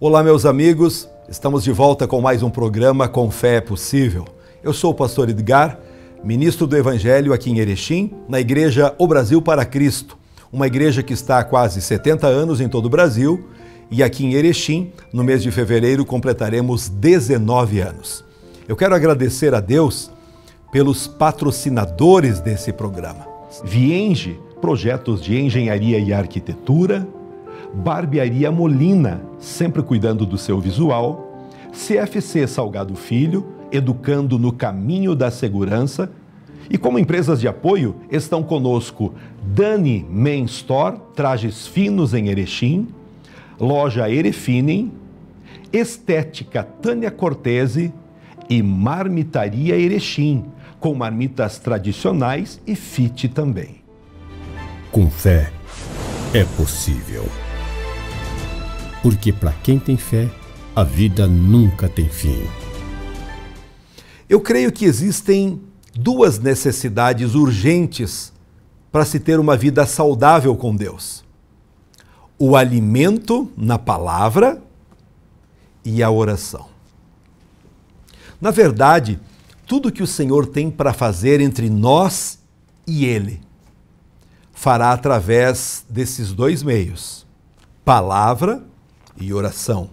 Olá, meus amigos, estamos de volta com mais um programa Com Fé é Possível. Eu sou o pastor Edgar, ministro do Evangelho aqui em Erechim, na igreja O Brasil para Cristo, uma igreja que está há quase 70 anos em todo o Brasil, e aqui em Erechim, no mês de fevereiro, completaremos 19 anos. Eu quero agradecer a Deus pelos patrocinadores desse programa. Vienge, projetos de engenharia e arquitetura; Barbearia Molina, sempre cuidando do seu visual; CFC Salgado Filho, educando no caminho da segurança. E como empresas de apoio, estão conosco Dani Men Store, trajes finos em Erechim; Loja Erefinem; Estética Tânia Cortese e Marmitaria Erechim, com marmitas tradicionais e fit também. Com fé é possível. Porque para quem tem fé, a vida nunca tem fim. Eu creio que existem duas necessidades urgentes para se ter uma vida saudável com Deus: o alimento na palavra e a oração. Na verdade, tudo que o Senhor tem para fazer entre nós e Ele fará através desses dois meios: palavra e oração.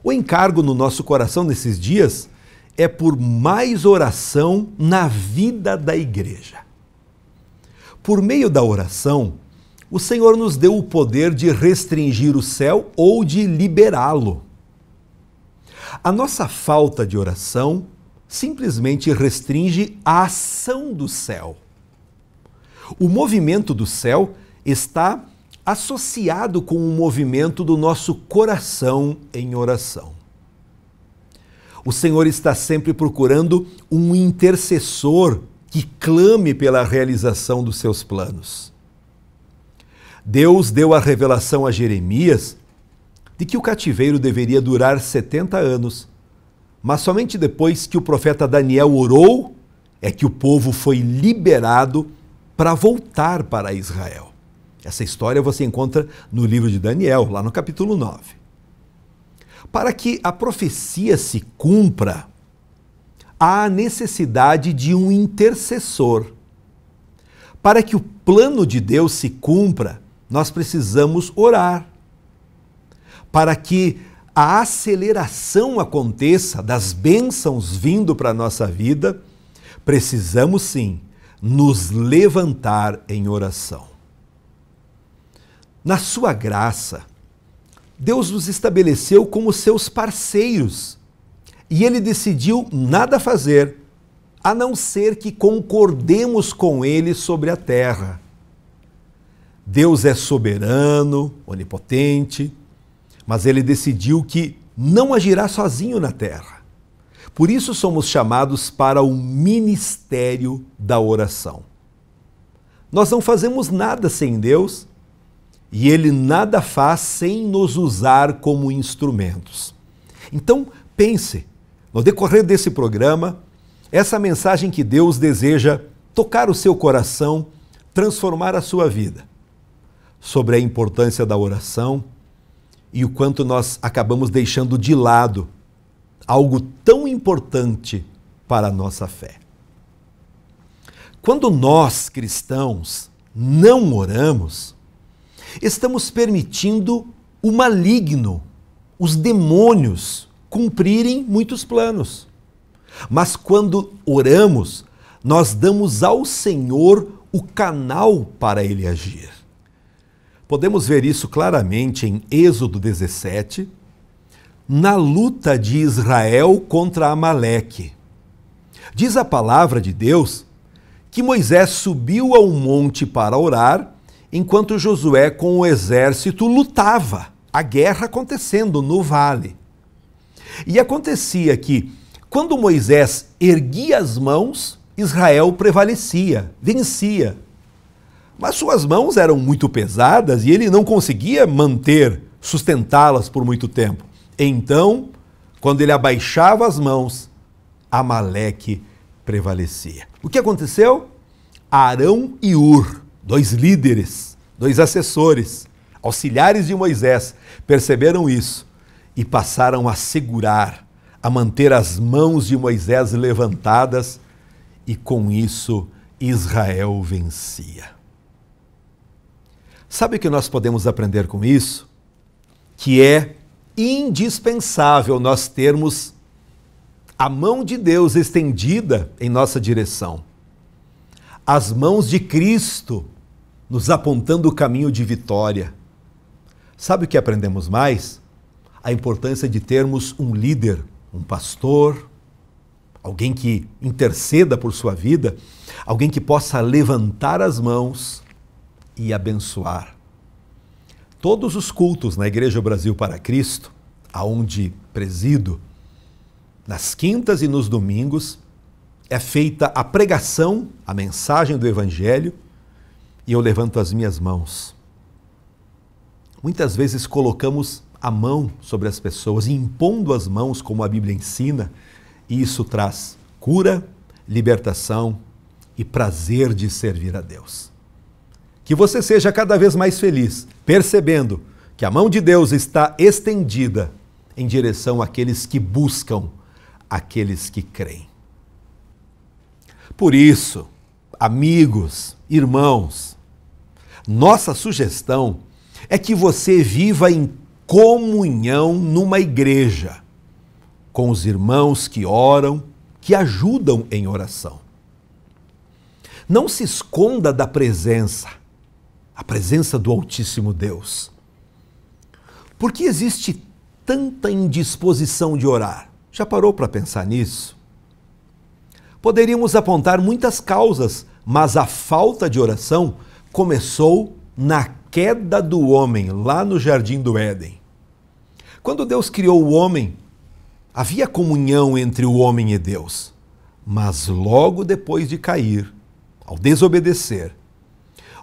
O encargo no nosso coração nesses dias é por mais oração na vida da igreja. Por meio da oração, o Senhor nos deu o poder de restringir o céu ou de liberá-lo. A nossa falta de oração simplesmente restringe a ação do céu. O movimento do céu está associado com o movimento do nosso coração em oração. O Senhor está sempre procurando um intercessor que clame pela realização dos seus planos. Deus deu a revelação a Jeremias de que o cativeiro deveria durar 70 anos, mas somente depois que o profeta Daniel orou é que o povo foi liberado para voltar para Israel. Essa história você encontra no livro de Daniel, lá no capítulo 9. Para que a profecia se cumpra, há a necessidade de um intercessor. Para que o plano de Deus se cumpra, nós precisamos orar. Para que a aceleração aconteça das bênçãos vindo para a nossa vida, precisamos sim nos levantar em oração. Na sua graça, Deus nos estabeleceu como seus parceiros e Ele decidiu nada fazer a não ser que concordemos com Ele sobre a terra. Deus é soberano, onipotente, mas Ele decidiu que não agirá sozinho na terra. Por isso somos chamados para o ministério da oração. Nós não fazemos nada sem Deus e Ele nada faz sem nos usar como instrumentos. Então, pense, no decorrer desse programa, essa mensagem que Deus deseja tocar o seu coração, transformar a sua vida, sobre a importância da oração e o quanto nós acabamos deixando de lado algo tão importante para a nossa fé. Quando nós, cristãos, não oramos, estamos permitindo o maligno, os demônios, cumprirem muitos planos. Mas quando oramos, nós damos ao Senhor o canal para Ele agir. Podemos ver isso claramente em Êxodo 17, na luta de Israel contra Amaleque. Diz a palavra de Deus que Moisés subiu ao monte para orar, enquanto Josué com o exército lutava, a guerra acontecendo no vale. E acontecia que, quando Moisés erguia as mãos, Israel prevalecia, vencia. Mas suas mãos eram muito pesadas e ele não conseguia sustentá-las por muito tempo. Então, quando ele abaixava as mãos, Amaleque prevalecia. O que aconteceu? Arão e Hur, dois líderes, dois assessores, auxiliares de Moisés, perceberam isso e passaram a segurar, a manter as mãos de Moisés levantadas, e com isso Israel vencia. Sabe o que nós podemos aprender com isso? Que é indispensável nós termos a mão de Deus estendida em nossa direção. As mãos de Cristo nos apontando o caminho de vitória. Sabe o que aprendemos mais? A importância de termos um líder, um pastor, alguém que interceda por sua vida, alguém que possa levantar as mãos e abençoar. Todos os cultos na Igreja Brasil para Cristo, aonde presido, nas quintas e nos domingos, é feita a pregação, a mensagem do Evangelho, e eu levanto as minhas mãos. Muitas vezes colocamos a mão sobre as pessoas, impondo as mãos, como a Bíblia ensina, e isso traz cura, libertação e prazer de servir a Deus. Que você seja cada vez mais feliz, percebendo que a mão de Deus está estendida em direção àqueles que buscam, àqueles que creem. Por isso, amigos, irmãos, nossa sugestão é que você viva em comunhão numa igreja, com os irmãos que oram, que ajudam em oração. Não se esconda da presença, a presença do Altíssimo Deus. Por que existe tanta indisposição de orar? Já parou para pensar nisso? Poderíamos apontar muitas causas, mas a falta de oração começou na queda do homem, lá no Jardim do Éden. Quando Deus criou o homem, havia comunhão entre o homem e Deus. Mas logo depois de cair, ao desobedecer,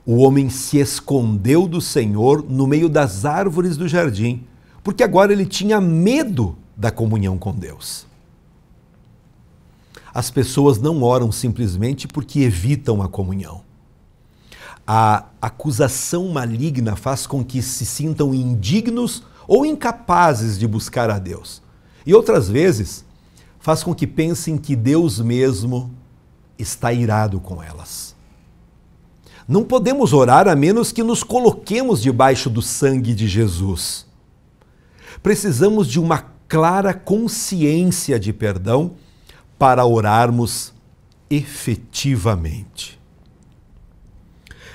o homem se escondeu do Senhor no meio das árvores do jardim, porque agora ele tinha medo da comunhão com Deus. As pessoas não oram simplesmente porque evitam a comunhão. A acusação maligna faz com que se sintam indignos ou incapazes de buscar a Deus. E outras vezes, faz com que pensem que Deus mesmo está irado com elas. Não podemos orar a menos que nos coloquemos debaixo do sangue de Jesus. Precisamos de uma clara consciência de perdão para orarmos efetivamente.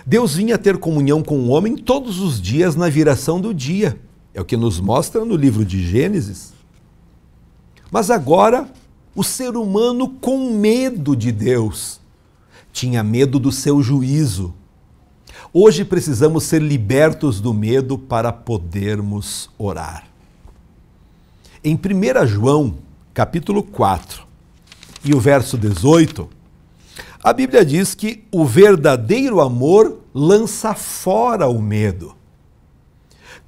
Deus vinha ter comunhão com o homem todos os dias na viração do dia. É o que nos mostra no livro de Gênesis. Mas agora, o ser humano, com medo de Deus, tinha medo do seu juízo. Hoje precisamos ser libertos do medo para podermos orar. Em 1 João, capítulo 4, e o verso 18, a Bíblia diz que o verdadeiro amor lança fora o medo.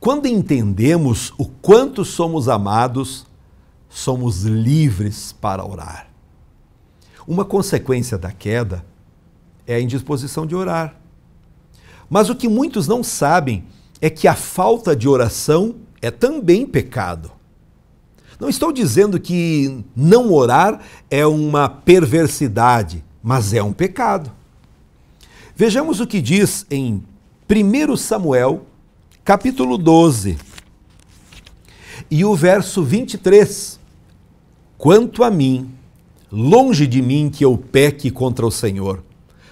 Quando entendemos o quanto somos amados, somos livres para orar. Uma consequência da queda é a indisposição de orar. Mas o que muitos não sabem é que a falta de oração é também pecado. Não estou dizendo que não orar é uma perversidade, mas é um pecado. Vejamos o que diz em 1 Samuel, capítulo 12, e o verso 23. Quanto a mim, longe de mim que eu peque contra o Senhor,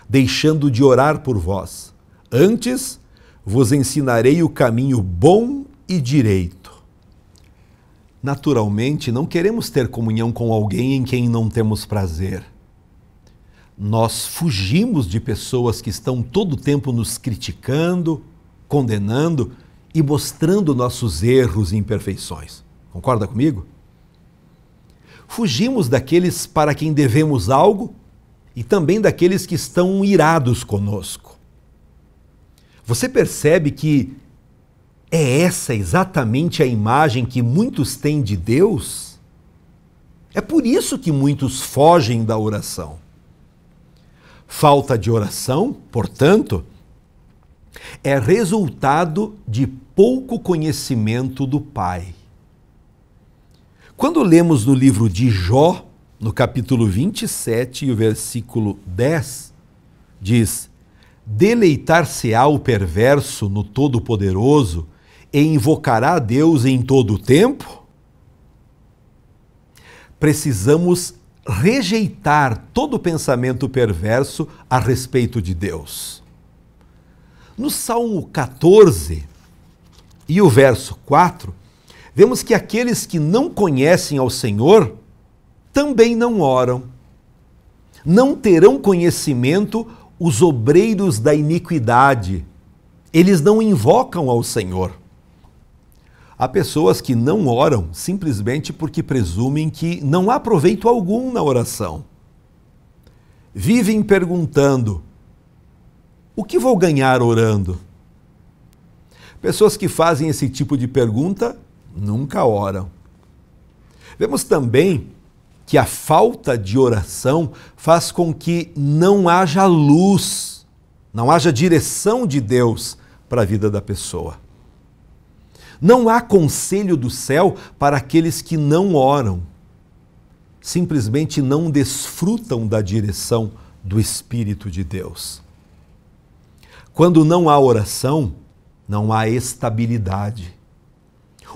deixando de orar por vós. Antes, vos ensinarei o caminho bom e direito. Naturalmente, não queremos ter comunhão com alguém em quem não temos prazer. Nós fugimos de pessoas que estão todo o tempo nos criticando, condenando e mostrando nossos erros e imperfeições. Concorda comigo? Fugimos daqueles para quem devemos algo e também daqueles que estão irados conosco. Você percebe que é essa exatamente a imagem que muitos têm de Deus? É por isso que muitos fogem da oração. Falta de oração, portanto, é resultado de pouco conhecimento do Pai. Quando lemos no livro de Jó, no capítulo 27 e o versículo 10, diz: deleitar-se-á o perverso no Todo-Poderoso e invocará a Deus em todo o tempo? Precisamos rejeitar todo pensamento perverso a respeito de Deus. No Salmo 14 e o verso 4, vemos que aqueles que não conhecem ao Senhor também não oram. Não terão conhecimento os obreiros da iniquidade. Eles não invocam ao Senhor. Há pessoas que não oram simplesmente porque presumem que não há proveito algum na oração. Vivem perguntando: o que vou ganhar orando? Pessoas que fazem esse tipo de pergunta nunca oram. Vemos também que a falta de oração faz com que não haja luz, não haja direção de Deus para a vida da pessoa. Não há conselho do céu para aqueles que não oram. Simplesmente não desfrutam da direção do Espírito de Deus. Quando não há oração, não há estabilidade.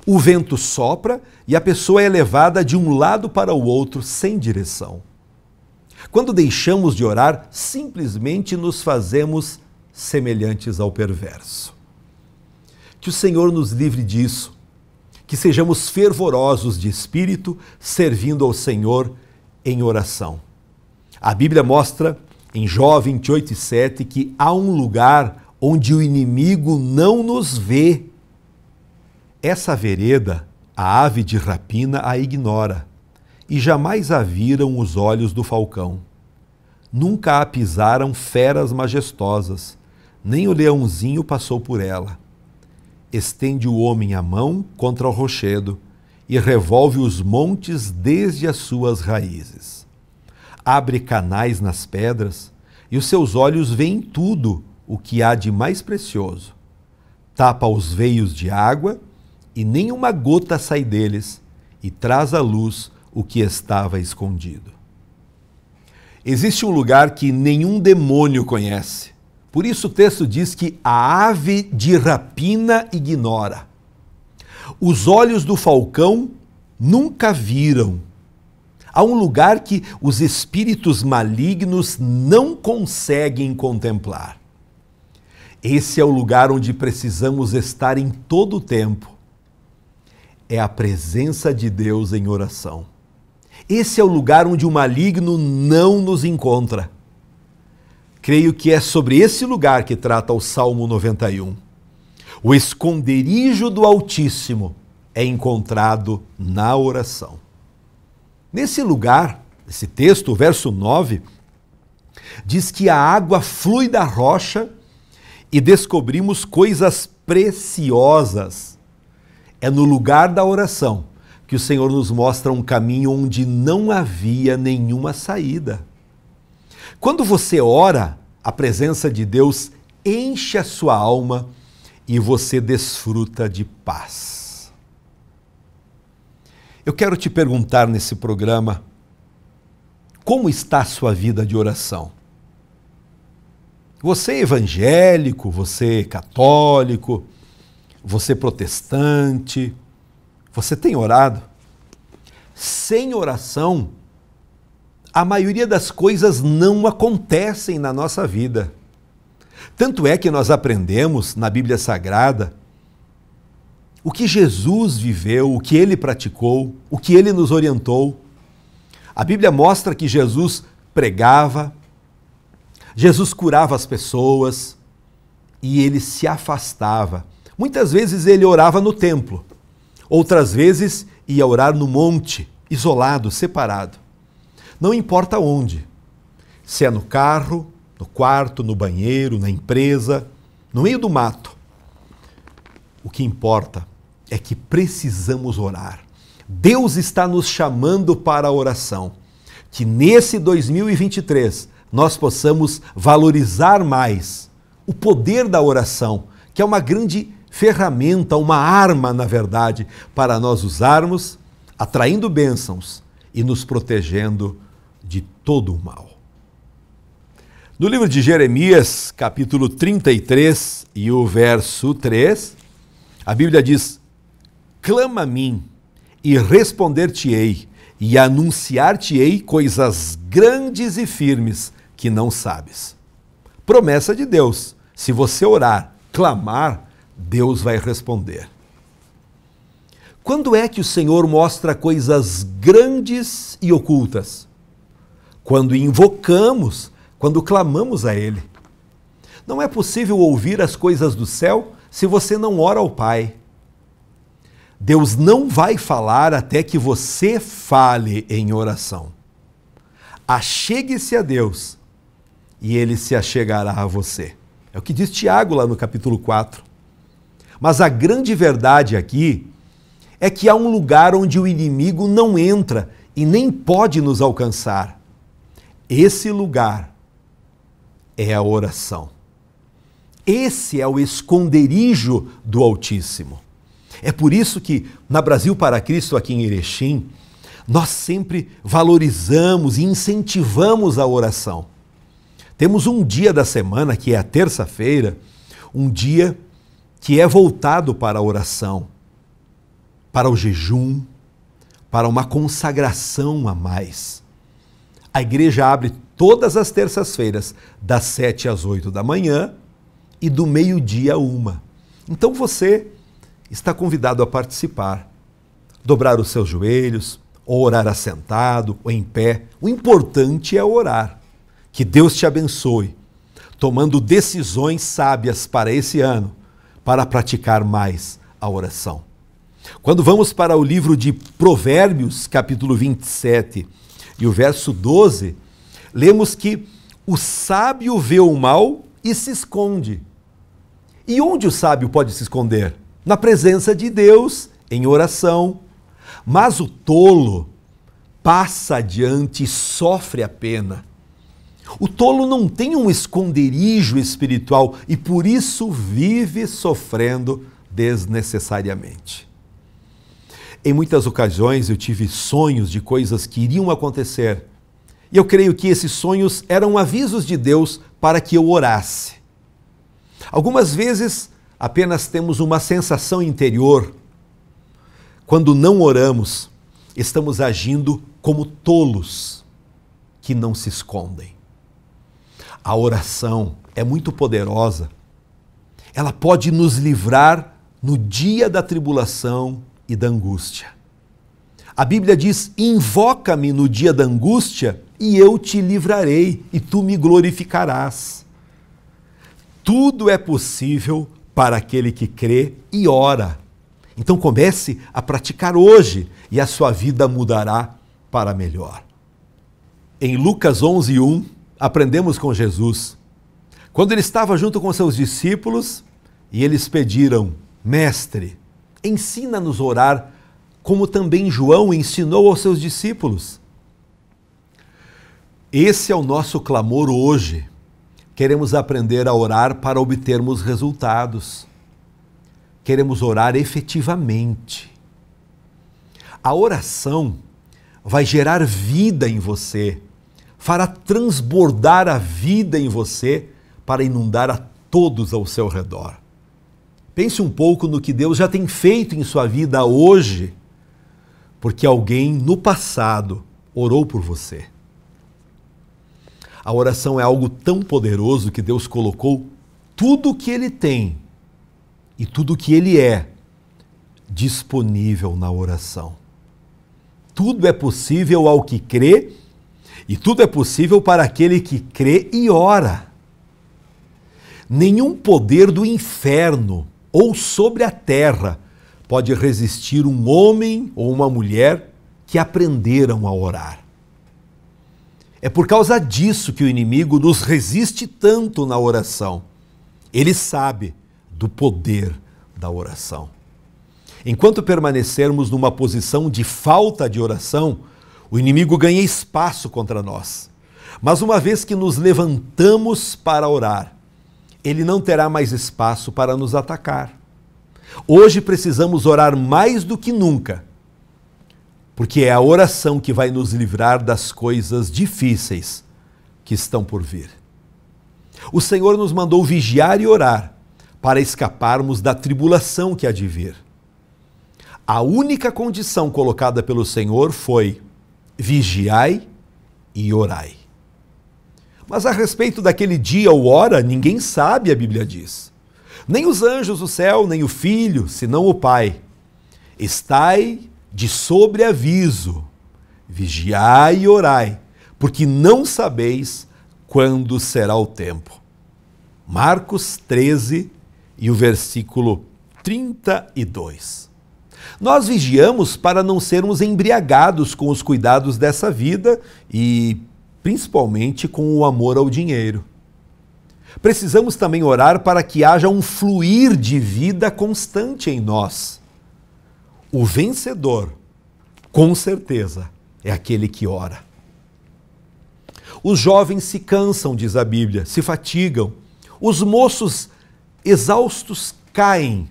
O vento sopra e a pessoa é levada de um lado para o outro sem direção. Quando deixamos de orar, simplesmente nos fazemos semelhantes ao perverso. Que o Senhor nos livre disso, que sejamos fervorosos de espírito, servindo ao Senhor em oração. A Bíblia mostra em Jó 28:7 que há um lugar onde o inimigo não nos vê. Essa vereda, a ave de rapina a ignora, e jamais a viram os olhos do falcão. Nunca a pisaram feras majestosas, nem o leãozinho passou por ela. Estende o homem a mão contra o rochedo e revolve os montes desde as suas raízes. Abre canais nas pedras e os seus olhos veem tudo o que há de mais precioso. Tapa os veios de água e nenhuma gota sai deles, e traz à luz o que estava escondido. Existe um lugar que nenhum demônio conhece. Por isso o texto diz que a ave de rapina ignora. Os olhos do falcão nunca viram. Há um lugar que os espíritos malignos não conseguem contemplar. Esse é o lugar onde precisamos estar em todo o tempo. É a presença de Deus em oração. Esse é o lugar onde o maligno não nos encontra. Creio que é sobre esse lugar que trata o Salmo 91. O esconderijo do Altíssimo é encontrado na oração. Nesse lugar, esse texto, o verso 9, diz que a água flui da rocha e descobrimos coisas preciosas. É no lugar da oração que o Senhor nos mostra um caminho onde não havia nenhuma saída. Quando você ora, a presença de Deus enche a sua alma e você desfruta de paz. Eu quero te perguntar nesse programa, como está a sua vida de oração? Você é evangélico, você é católico, você é protestante, você tem orado? Sem oração, a maioria das coisas não acontecem na nossa vida. Tanto é que nós aprendemos na Bíblia Sagrada o que Jesus viveu, o que ele praticou, o que ele nos orientou. A Bíblia mostra que Jesus pregava, Jesus curava as pessoas e ele se afastava. Muitas vezes ele orava no templo, outras vezes ia orar no monte, isolado, separado. Não importa onde, se é no carro, no quarto, no banheiro, na empresa, no meio do mato. O que importa é que precisamos orar. Deus está nos chamando para a oração. Que nesse 2023 nós possamos valorizar mais o poder da oração, que é uma grande ferramenta, uma arma, na verdade, para nós usarmos atraindo bênçãos e nos protegendo de todo o mal. No livro de Jeremias, capítulo 33 e o verso 3, a Bíblia diz: clama a mim e responder-te-ei, e anunciar-te-ei coisas grandes e firmes que não sabes. Promessa de Deus: se você orar, clamar, Deus vai responder. Quando é que o Senhor mostra coisas grandes e ocultas? Quando invocamos, quando clamamos a Ele. Não é possível ouvir as coisas do céu se você não ora ao Pai. Deus não vai falar até que você fale em oração. Achegue-se a Deus e Ele se achegará a você. É o que diz Tiago lá no capítulo 4. Mas a grande verdade aqui é que há um lugar onde o inimigo não entra e nem pode nos alcançar. Esse lugar é a oração. Esse é o esconderijo do Altíssimo. É por isso que na Brasil para Cristo, aqui em Erechim, nós sempre valorizamos e incentivamos a oração. Temos um dia da semana, que é a terça-feira, um dia que é voltado para a oração, para o jejum, para uma consagração a mais. A igreja abre todas as terças-feiras, das 7 às 8 da manhã e do meio-dia a 1. Então você está convidado a participar, dobrar os seus joelhos, ou orar assentado, ou em pé. O importante é orar. Que Deus te abençoe, tomando decisões sábias para esse ano, para praticar mais a oração. Quando vamos para o livro de Provérbios, capítulo 27, e o verso 12, lemos que o sábio vê o mal e se esconde. E onde o sábio pode se esconder? Na presença de Deus, em oração. Mas o tolo passa adiante e sofre a pena. O tolo não tem um esconderijo espiritual e por isso vive sofrendo desnecessariamente. Em muitas ocasiões eu tive sonhos de coisas que iriam acontecer. E eu creio que esses sonhos eram avisos de Deus para que eu orasse. Algumas vezes apenas temos uma sensação interior. Quando não oramos, estamos agindo como tolos que não se escondem. A oração é muito poderosa. Ela pode nos livrar no dia da tribulação e da angústia. A Bíblia diz: invoca-me no dia da angústia e eu te livrarei e tu me glorificarás. Tudo é possível para aquele que crê e ora. Então comece a praticar hoje e a sua vida mudará para melhor. Em Lucas 11:1, aprendemos com Jesus. Quando ele estava junto com seus discípulos e eles pediram: Mestre, ensina-nos a orar, como também João ensinou aos seus discípulos. Esse é o nosso clamor hoje. Queremos aprender a orar para obtermos resultados. Queremos orar efetivamente. A oração vai gerar vida em você, fará transbordar a vida em você para inundar a todos ao seu redor. Pense um pouco no que Deus já tem feito em sua vida hoje, porque alguém no passado orou por você. A oração é algo tão poderoso que Deus colocou tudo o que Ele tem e tudo o que Ele é disponível na oração. Tudo é possível ao que crê e tudo é possível para aquele que crê e ora. Nenhum poder do inferno ou sobre a terra pode resistir um homem ou uma mulher que aprenderam a orar. É por causa disso que o inimigo nos resiste tanto na oração. Ele sabe do poder da oração. Enquanto permanecermos numa posição de falta de oração, o inimigo ganha espaço contra nós. Mas uma vez que nos levantamos para orar, ele não terá mais espaço para nos atacar. Hoje precisamos orar mais do que nunca, porque é a oração que vai nos livrar das coisas difíceis que estão por vir. O Senhor nos mandou vigiar e orar para escaparmos da tribulação que há de vir. A única condição colocada pelo Senhor foi: vigiai e orai. Mas a respeito daquele dia ou hora, ninguém sabe, a Bíblia diz. Nem os anjos do céu, nem o Filho, senão o Pai. Estai de sobreaviso, vigiai e orai, porque não sabeis quando será o tempo. Marcos 13 e o versículo 32. Nós vigiamos para não sermos embriagados com os cuidados dessa vida e principalmente com o amor ao dinheiro. Precisamos também orar para que haja um fluir de vida constante em nós. O vencedor, com certeza, é aquele que ora. Os jovens se cansam, diz a Bíblia, se fatigam. Os moços exaustos caem,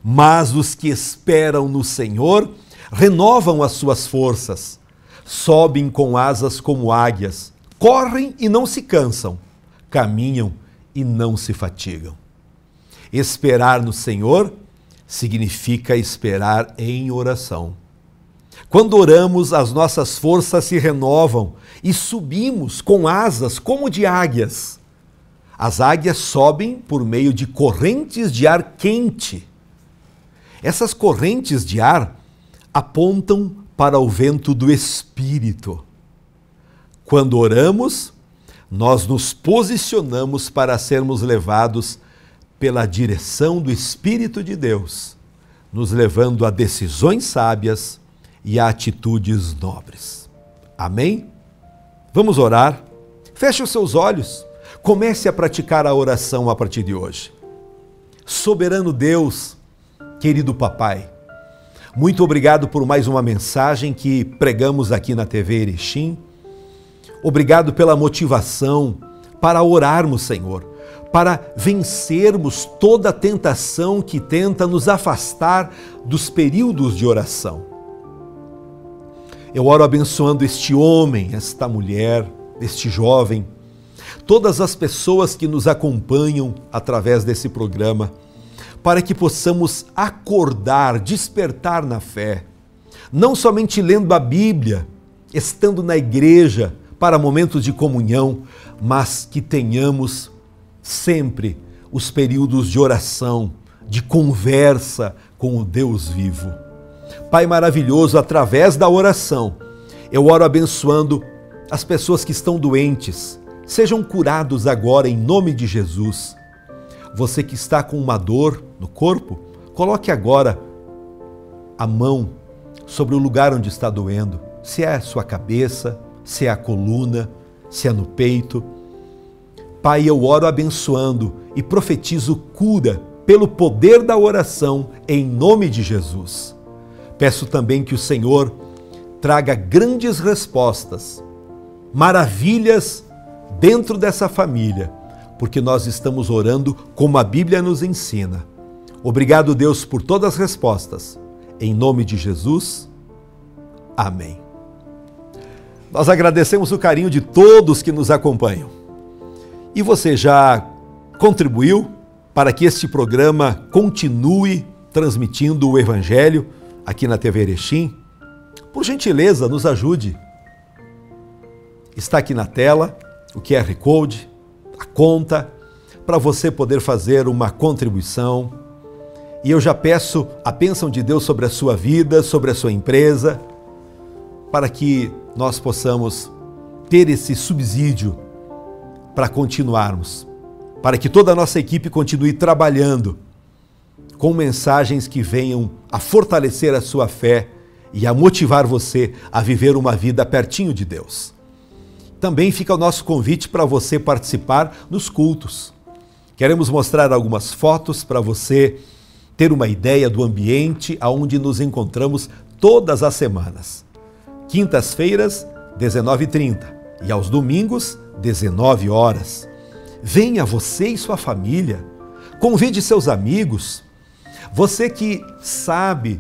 mas os que esperam no Senhor renovam as suas forças, sobem com asas como águias, correm e não se cansam, caminham e não se fatigam. Esperar no Senhor significa esperar em oração. Quando oramos, as nossas forças se renovam e subimos com asas como de águias. As águias sobem por meio de correntes de ar quente. Essas correntes de ar apontam para o vento do Espírito. Quando oramos, nós nos posicionamos para sermos levados pela direção do Espírito de Deus, nos levando a decisões sábias e a atitudes nobres. Amém? Vamos orar? Feche os seus olhos. Comece a praticar a oração a partir de hoje. Soberano Deus, querido Papai, muito obrigado por mais uma mensagem que pregamos aqui na TV Erechim. Obrigado pela motivação para orarmos, Senhor, para vencermos toda a tentação que tenta nos afastar dos períodos de oração. Eu oro abençoando este homem, esta mulher, este jovem, todas as pessoas que nos acompanham através desse programa, para que possamos acordar, despertar na fé, não somente lendo a Bíblia, estando na igreja para momentos de comunhão, mas que tenhamos sempre os períodos de oração, de conversa com o Deus vivo. Pai maravilhoso, através da oração, eu oro abençoando as pessoas que estão doentes, sejam curados agora em nome de Jesus. Você que está com uma dor no corpo, coloque agora a mão sobre o lugar onde está doendo, se é a sua cabeça, se é a coluna, se é no peito. Pai, eu oro abençoando e profetizo cura pelo poder da oração em nome de Jesus. Peço também que o Senhor traga grandes respostas, maravilhas dentro dessa família, porque nós estamos orando como a Bíblia nos ensina. Obrigado, Deus, por todas as respostas. Em nome de Jesus, amém. Nós agradecemos o carinho de todos que nos acompanham. E você já contribuiu para que este programa continue transmitindo o Evangelho aqui na TV Erechim? Por gentileza, nos ajude. Está aqui na tela o QR Code, a conta, para você poder fazer uma contribuição. E eu já peço a bênção de Deus sobre a sua vida, sobre a sua empresa, para que nós possamos ter esse subsídio para continuarmos, para que toda a nossa equipe continue trabalhando com mensagens que venham a fortalecer a sua fé e a motivar você a viver uma vida pertinho de Deus. Também fica o nosso convite para você participar nos cultos. Queremos mostrar algumas fotos para você ter uma ideia do ambiente onde nos encontramos todas as semanas. Quintas-feiras, 19h30 e aos domingos, 19 horas. Venha você e sua família. Convide seus amigos. Você que sabe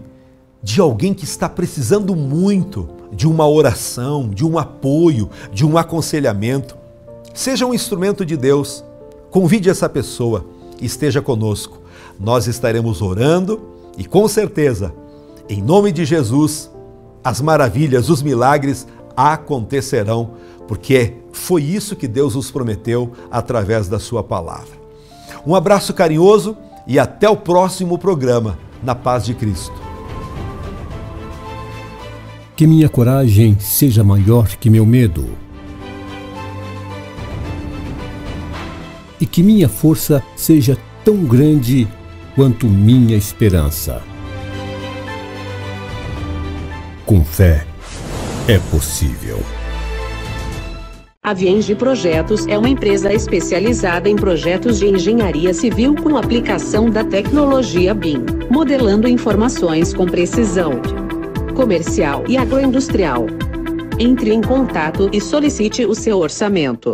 de alguém que está precisando muito de uma oração, de um apoio, de um aconselhamento, seja um instrumento de Deus. Convide essa pessoa, esteja conosco. Nós estaremos orando e com certeza, em nome de Jesus, as maravilhas, os milagres acontecerão, porque foi isso que Deus nos prometeu através da sua palavra. Um abraço carinhoso e até o próximo programa, na paz de Cristo. Que minha coragem seja maior que meu medo. E que minha força seja tão grande quanto minha esperança. Com fé, é possível. A Vienge Projetos é uma empresa especializada em projetos de engenharia civil com aplicação da tecnologia BIM, modelando informações com precisão. Comercial e agroindustrial. Entre em contato e solicite o seu orçamento.